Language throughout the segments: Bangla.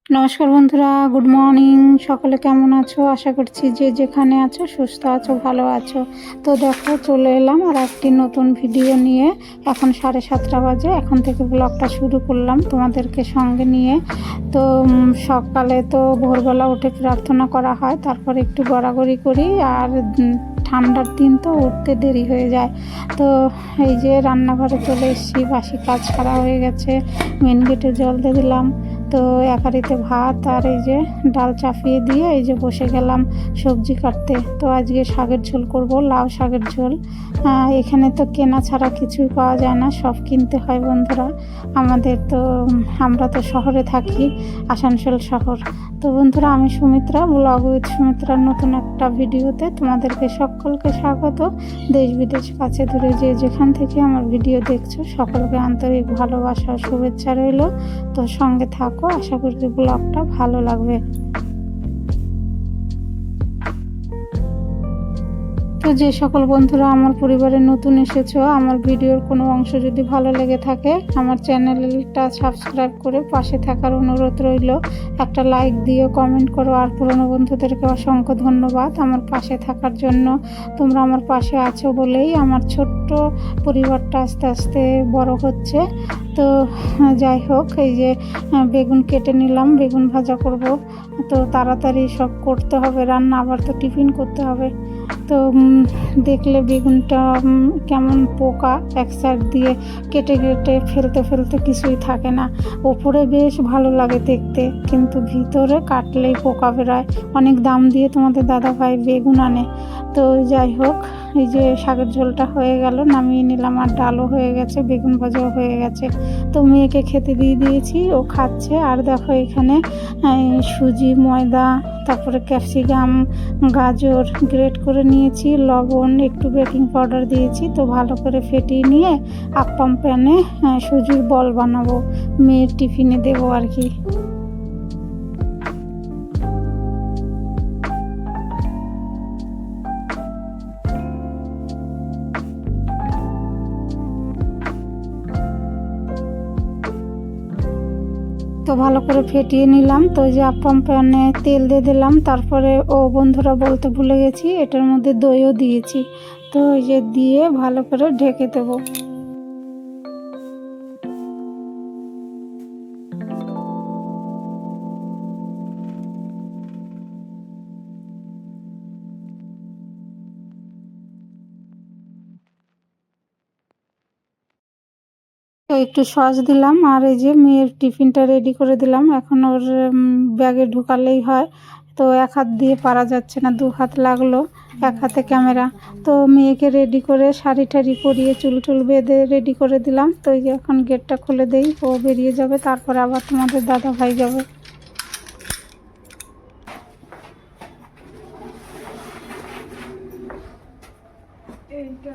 নমস্কার বন্ধুরা, গুড মর্নিং। সকলে কেমন আছো? আশা করছি যে যেখানে আছো সুস্থ আছো, ভালো আছো। তো দেখো, চলে এলাম আর একটি নতুন ভিডিও নিয়ে। এখন 7:30 বাজে। এখন থেকে ব্লগটা শুরু করলাম তোমাদেরকে সঙ্গে নিয়ে। তো সকালে তো ভোরবেলা উঠে প্রার্থনা করা হয়, তারপর একটু গড়াগড়ি করি। আর ঠান্ডার দিন তো উঠতে দেরি হয়ে যায়। তো এই যে রান্নাঘরে চলে এসেছি, বাসি কাজ সারা হয়ে গেছে। মেন গেটে জল দিয়ে দিলাম। তো এক হাঁড়িতে ভাত আর এই যে ডাল চাপিয়ে দিয়ে এই যে বসে গেলাম সবজি কাটতে। তো আজকে শাকের ঝোল করব, লাউ শাকের ঝোল। এখানে তো কেনা ছাড়া কিছুই পাওয়া যায় না, সব কিনতে হয় বন্ধুরা। আমরা তো শহরে থাকি, আসানসোল শহর। তো বন্ধুরা, আমি সুমিত্রা, ব্লগ উইথ সুমিত্রার নতুন একটা ভিডিওতে তোমাদেরকে সকলকে স্বাগত। দেশ বিদেশ কাছে দূরে যে যেখান থেকে আমার ভিডিও দেখছো, সকলকে আন্তরিক ভালোবাসা ও শুভেচ্ছা রইল। তো সঙ্গে থাকো, আশা করি ব্লগটা ভালো লাগবে। তো যে সকল বন্ধুরা আমার পরিবারে নতুন এসেছো, আমার ভিডিওর কোনো অংশ যদি ভালো লেগে থাকে, আমার চ্যানেলটা সাবস্ক্রাইব করে পাশে থাকার অনুরোধ রইল। একটা লাইক দিও, কমেন্ট করো। আর পুরনো বন্ধুদেরকে অসংখ্য ধন্যবাদ আমার পাশে থাকার জন্য। তোমরা আমার পাশে আছো বলেই আমার ছোট্ট পরিবারটা আস্তে আস্তে বড় হচ্ছে। তো যাই হোক, এই যে বেগুন কেটে নিলাম, বেগুন ভাজা করব। তো তাড়াতাড়ি সব করতে হবে রান্না, আবার তো টিফিন করতে হবে। তো দেখলে বেগুনটা কেমন পোকা, এক সাইড দিয়ে কেটে কেটে ফেলতে ফেলতে কিছুই থাকে না। ওপরে বেশ ভালো লাগে দেখতে, কিন্তু ভিতরে কাটলেই পোকা বেরোয়। অনেক দাম দিয়ে তোমাদের দাদাভাই বেগুন আনে। তো যাই হোক, এই যে শাকের ঝোলটা হয়ে গেল, নামিয়ে নিলাম। আর ডালও হয়ে গেছে, বেগুন ভাজাও হয়ে গেছে। তো মেয়েকে খেতে দিয়ে দিয়েছি, ও খাচ্ছে। আর দেখো, এখানে সুজি, ময়দা, তারপরে ক্যাপসিকাম, গাজর গ্রেট করে নিয়েছি, লবণ, একটু বেকিং পাউডার দিয়েছি। তো ভালো করে ফেটিয়ে নিয়ে আপ্পাম প্যানে সুজির বল বানাবো, মেয়ের টিফিনে দেবো আর কি। তো ভালো করে ফেটিয়ে নিলাম। তো ওই যে আপ্পাম প্যানে তেল দিয়ে দিলাম। তারপরে বন্ধুরা, বলতে ভুলে গেছি, এটার মধ্যে দইও দিয়েছি। তো ওই যে দিয়ে ভালো করে ঢেকে দেবো। তো একটু সস দিলাম। আর এই যে মেয়ের টিফিনটা রেডি করে দিলাম। এখন ওর ব্যাগে ঢুকালেই হয়। তো এক হাত দিয়ে পারা যাচ্ছে না, দু হাত লাগলো, এক হাতে ক্যামেরা। তো মেয়েকে রেডি করে শাড়ি টাড়ি পরিয়ে চুল টুল বেঁধে রেডি করে দিলাম। তো এই যে এখন গেটটা খুলে দেই, ও বেরিয়ে যাবে, তারপরে আবার তোমাদের দাদা ভাই যাবে। এইটা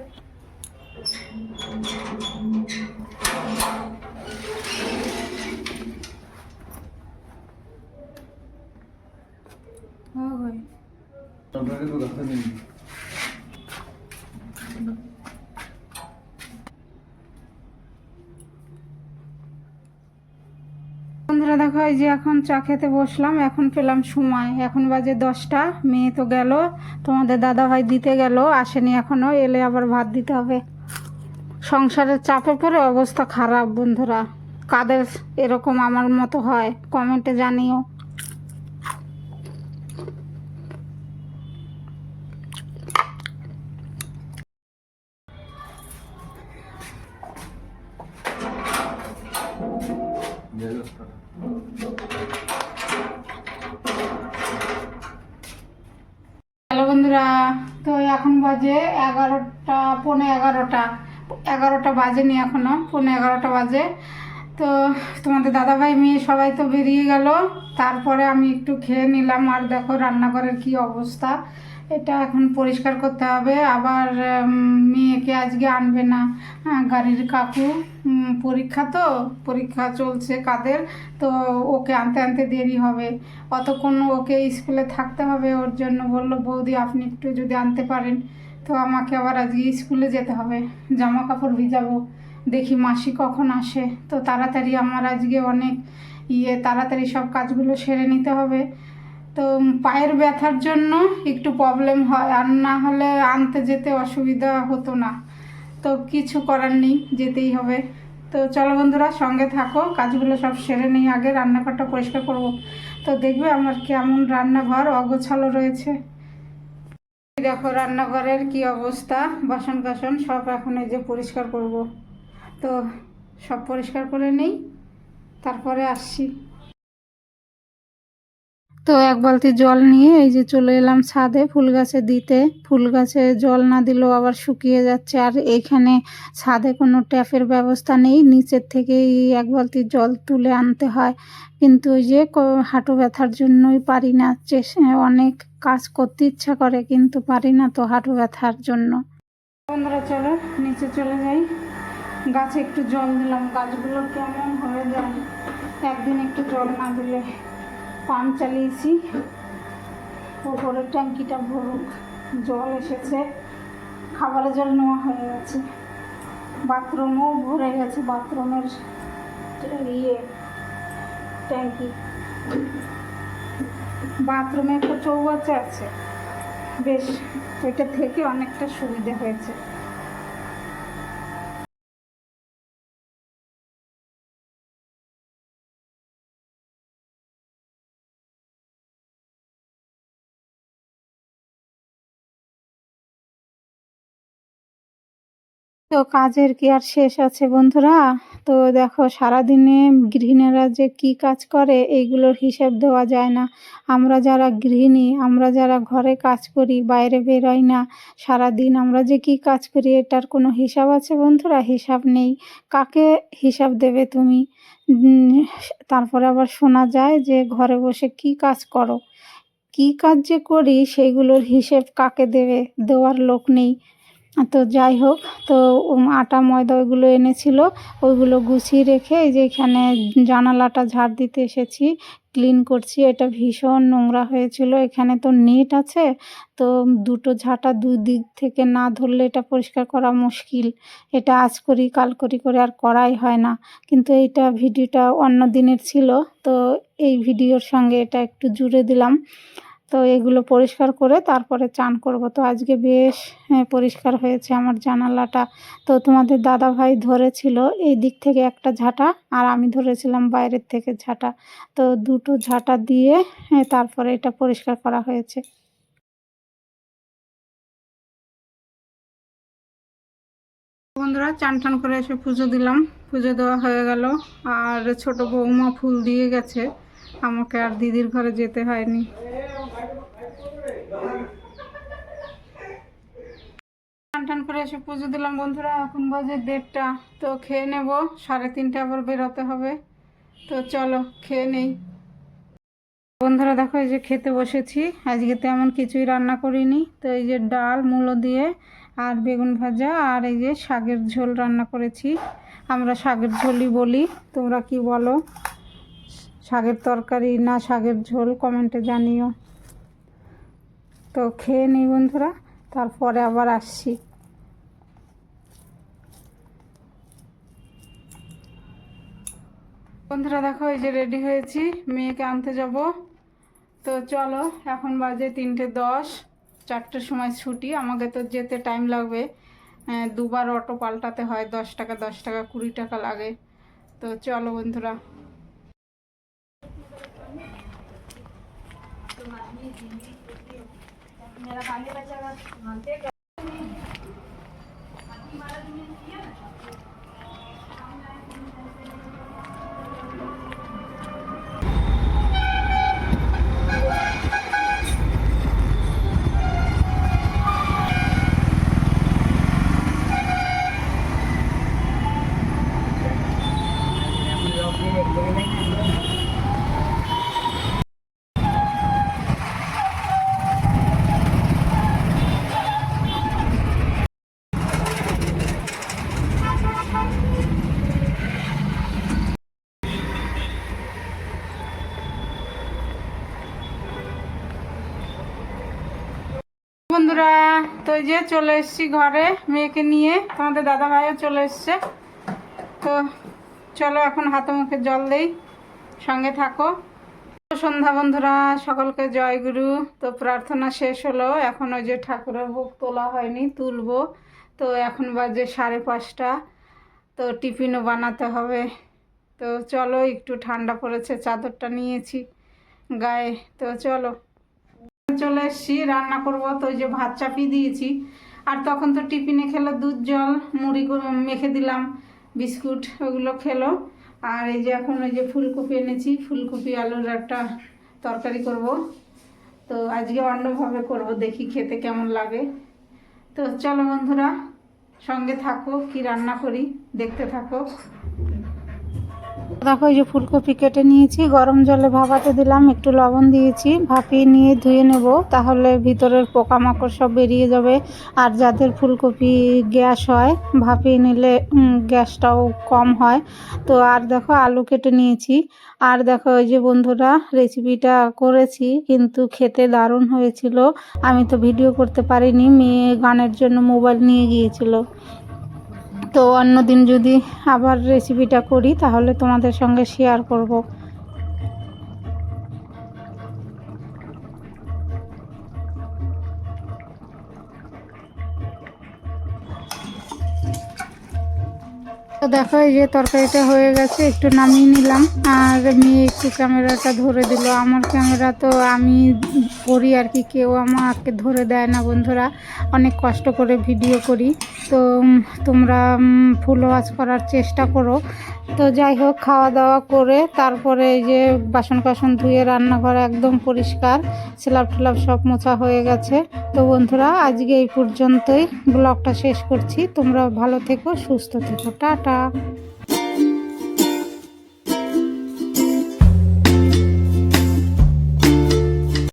হয়। বন্ধুরা দেখো, এই যে এখন চা খেতে বসলাম। এখন পেলাম সময়, এখন বাজে 10টা। মেয়ে তো গেল, তোমাদের দাদা ভাই দিতে গেল, আসেনি এখনো। এলে আবার ভাত দিতে হবে। সংসারের চাপে পড়ে অবস্থা খারাপ বন্ধুরা। কাদের এরকম আমার মতো হয় কমেন্টে জানিও। হ্যালো বন্ধুরা, তো এখন বাজে 11টা, পৌনে 11টা। 11টা বাজেনি এখনো, পৌনে 11টা বাজে। তো তোমাদের দাদাভাই, মেয়ে সবাই তো বেরিয়ে গেল। তারপরে আমি একটু খেয়ে নিলাম। আর দেখো রান্নাঘরের কি অবস্থা, এটা এখন পরিষ্কার করতে হবে। আবার মেয়েকে আজকে আনবে না, গাড়ির কাকু পরীক্ষা, তো পরীক্ষা চলছে কাদের। তো ওকে আনতে আনতে দেরি হবে, অতক্ষণ ওকে স্কুলে থাকতে হবে। ওর জন্য বললো, বৌদি আপনি একটু যদি আনতে পারেন। তো আমাকে আবার আজকে স্কুলে যেতে হবে, জামা কাপড় ভিজাবো। দেখি মাসি কখন আসে। তো তাড়াতাড়ি আমার আজকে অনেক তাড়াতাড়ি সব কাজগুলো সেরে নিতে হবে। তো পায়ের ব্যথার জন্য একটু প্রবলেম হয়, আর না হলে আনতে যেতে অসুবিধা হতো না। তো কিছু করার নেই, যেতেই হবে। তো চলো বন্ধুরা, সঙ্গে থাকো, কাজগুলো সব সেরে নিই, আগে রান্নাঘরটা পরিষ্কার করব। তো দেখবে আমার কেমন রান্নাঘর অগোছালো রয়েছে। দেখো রান্নাঘরের কি অবস্থা, বাসন কাসন সব এখন এই যে পরিষ্কার করব। তো সব পরিষ্কার করে নেই, তারপরে আসছি। তো এক বালতি জল নিয়ে এই যে চলে এলাম ছাদে ফুল গাছে দিতে। ফুল গাছে জল না দিলেও আবার শুকিয়ে যাচ্ছে, আর এইখানে ছাদে কোনো ট্যাপের ব্যবস্থা নেই, নিচের থেকেই এক বালতি জল তুলে আনতে হয়। কিন্তু ওই যে হাঁটু ব্যথার জন্যই পারি না, অনেক কাজ করতে ইচ্ছা করে কিন্তু পারি না, তো হাঁটু ব্যথার জন্য। বন্ধুরা চলো নিচে চলে যাই, গাছে একটু জল দিলাম, গাছগুলো কেমন হয়ে যায় একদিন একটু জল না দিলে। পাম্প চালিয়েছি, ওপরের ট্যাঙ্কিটা ভরুক, জল এসেছে, খাবারের জল নেওয়া হয়ে গেছে, বাথরুমও ভরে গেছে, বাথরুমের ট্যাঙ্কি। বাথরুমে একটা চৌবাচ্চা আছে, বেশ এটা থেকে অনেকটা সুবিধা হয়েছে। তো কাজের কি আর শেষ আছে বন্ধুরা? তো দেখো সারাদিনে গৃহিণীরা যে কি কাজ করে এইগুলোর হিসাব দেওয়া যায় না। আমরা যারা গৃহিণী, আমরা যারা ঘরে কাজ করি, বাইরে বেরোই না, সারাদিন আমরা যে কি কাজ করি এটার কোনো হিসাব আছে বন্ধুরা? হিসাব নেই। কাকে হিসাব দেবে তুমি? তারপরে আবার শোনা যায় যে ঘরে বসে কি কাজ করো, কি কাজ যে করি সেইগুলোর হিসেব কাকে দেবে? দেওয়ার লোক নেই। তো যাই হোক, তো আটা ময়দা ওইগুলো এনেছিল, ওইগুলো গুছিয়ে রেখে এই যে এখানে জানালাটা ঝাড় দিতে এসেছি, ক্লিন করছি। এটা ভীষণ নোংরা হয়েছিল, এখানে তো নেট আছে, তো দুটো ঝাঁটা দুই দিক থেকে না ধরলে এটা পরিষ্কার করা মুশকিল। এটা আজ করি কাল করি করে আর করাই হয় না, কিন্তু এইটা ভিডিওটা অন্য দিনের ছিল, তো এই ভিডিওর সঙ্গে এটা একটু জুড়ে দিলাম। তো এগুলো পরিষ্কার করে তারপরে চান করব। তো আজকে বেশ পরিষ্কার হয়েছে আমার জানালাটা। তো তোমাদের দাদা ভাই ধরেছিল এই দিক থেকে একটা ঝাঁটা, আর আমি ধরেছিলাম বাইরের থেকে ঝাঁটা, তো দুটো ঝাঁটা দিয়ে তারপরে এটা পরিষ্কার করা হয়েছে। বন্ধুরা চান টান করে এসে পুজো দিলাম, পুজো দেওয়া হয়ে গেল, আর ছোট বৌমা ফুল দিয়ে গেছে, আমাকে আর দিদির ঘরে যেতে হয়নি। টান টান করে এসে পুজো দিলাম বন্ধুরা, এখন বাজে 1:30, তো খেয়ে নেব, 3:30 আবার বেরোতে হবে। তো চলো খেয়ে নেই। বন্ধুরা দেখো এই যে খেতে বসেছি, আজকে তেমন কিছুই রান্না করিনি। তো এই যে ডাল মূলো দিয়ে আর বেগুন ভাজা, আর এই যে শাকের ঝোল রান্না করেছি। আমরা শাকের ঝোলই বলি, তোমরা কি বলো? শাকের তরকারি না শাকের ঝোল কমেন্টে জানিও। তো খেয়ে নেই বন্ধুরা, তারপরে আবার আসছি। বন্ধুরা দেখো এই যে রেডি হয়েছি, মেয়েকে আনতে যাব। তো চলো, এখন বাজে 3:10, 4টের সময় ছুটি, আমাকে তো যেতে টাইম লাগবে, দুবার অটো পাল্টাতে হয়, 10 টাকা 10 টাকা 20 টাকা লাগে। তো চলো বন্ধুরা। বন্ধুরা তো এই যে চলে এসেছি ঘরে মেয়েকে নিয়ে, তোমাদের দাদা ভাইও চলে এসছে। তো চলো এখন হাতে মুখে জল দেই, সঙ্গে থাকো। সন্ধ্যা বন্ধুরা, সকলকে জয়গুরু। তো প্রার্থনা শেষ হলো, এখন ওই যে ঠাকুরের ভোগ তোলা হয়নি, তুলবো। তো এখন বাজে 5:30। তো টিফিনও বানাতে হবে। তো চলো, একটু ঠান্ডা পড়েছে, চাদরটা নিয়েছি গায়ে। তো চলো, চলে এসছি, রান্না করব। তো ওই যে ভাত চাপিয়ে দিয়েছি। আর তখন তো টিফিনে খেলো দুধ জল, মুড়ি মেখে দিলাম, বিস্কুট, ওগুলো খেলো। আর এই যে এখন ওই যে ফুলকপি এনেছি, ফুলকপি আলুর একটা তরকারি করব। তো আজকে অন্যভাবে করব, দেখি খেতে কেমন লাগে। তো চলো বন্ধুরা, সঙ্গে থাকো, কি রান্না করি দেখতে থাকো। দেখো, এই যে ফুলকপি কেটে নিয়েছি, গরম জলে ভাপাতে দিলাম, একটু লবণ দিয়েছি, ভাপিয়ে নিয়ে ধুয়ে নেব, তাহলে ভিতরের পোকামাকড় সব বেরিয়ে যাবে। আর যাদের ফুলকপি গ্যাস হয়, ভাপিয়ে নিলে গ্যাসটাও কম হয়। তো আর দেখো, আলু কেটে নিয়েছি। আর দেখো, ওই যে বন্ধুরা, রেসিপিটা করেছি, কিন্তু খেতে দারুণ হয়েছিল। আমি তো ভিডিও করতে পারিনি, মেয়ে গানের জন্য মোবাইল নিয়ে গিয়েছিল। তো অন্যদিন যদি আবার রেসিপিটা করি, তাহলে তোমাদের সঙ্গে শেয়ার করব। তো দেখো, এই যে তরকারিটা হয়ে গেছে, একটু নামিয়ে নিলাম। আর মেয়ে একটু ক্যামেরাটা ধরে দিল। আমার ক্যামেরা তো আমি করি আর কি, কেউ আমাকে ধরে দেয় না বন্ধুরা, অনেক কষ্ট করে ভিডিও করি। তো তোমরা ফুল ওয়াচ করার চেষ্টা করো। তো যাই হোক, খাওয়া দাওয়া করে তারপরে এই যে বাসন কাসন ধুয়ে রান্নাঘর একদম পরিষ্কার, স্ল্যাব ট্ল্যাব সব মোছা হয়ে গেছে। তো বন্ধুরা, আজকে এই পর্যন্তই ব্লগটা শেষ করছি। তোমরা ভালো থেকো, সুস্থ থেকো, টাটা।